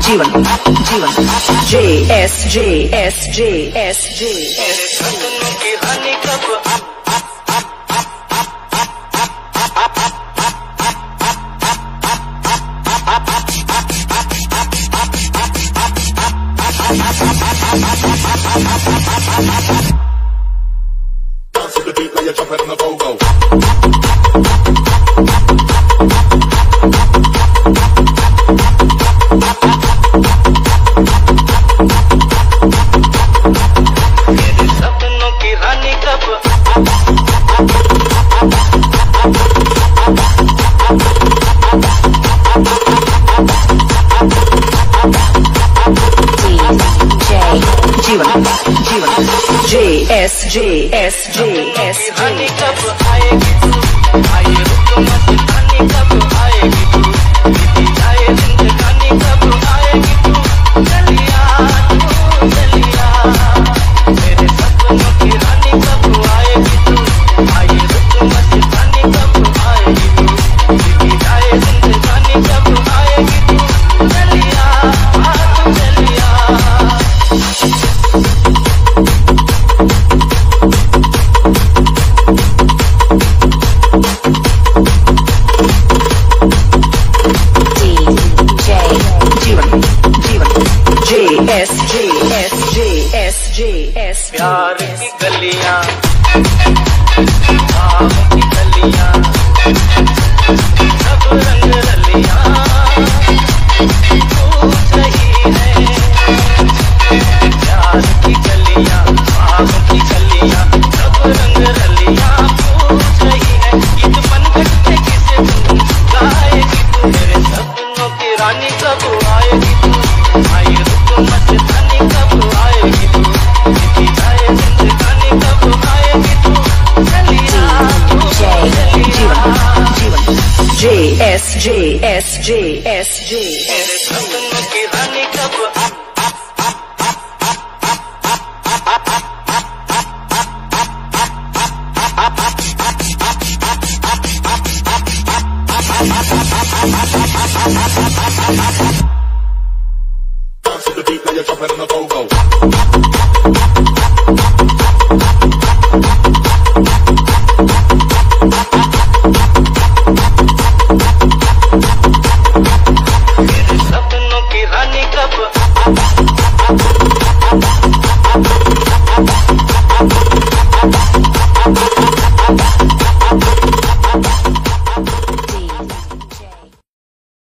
जीवन जीवन JS सपनों की रानी कब Dance to the beat when you're jumping on the go-go. सपनों की रानी कब जीवन जीवन JS रानी कब आएगी तू आए रुक मत रानी कब आएगी तू बीती जाए जिंदगानी कब आएगी तू चलिया तू चलिया मेरे सपनों की रानी कब आएगी तू आए रुक मत रानी कब आएगी तू बीती जाए जिंदगानी कब आएगी तू चलिया तू चलिया प्यार की गलियां आम की गलियां सब रंग रलियां पूछ रही है प्यार की गलियां आम की गलियां सब रंग रलियां पूछ रही है गीत बनकर के किसे तुम गाएगी तू मेरे सपनों की रानी कब आएगी तू आई रुक मत रानी कब आएगी तू बीती जाए जिंदगानी कब आएगी तू चलिया तू चलिया जीवन JS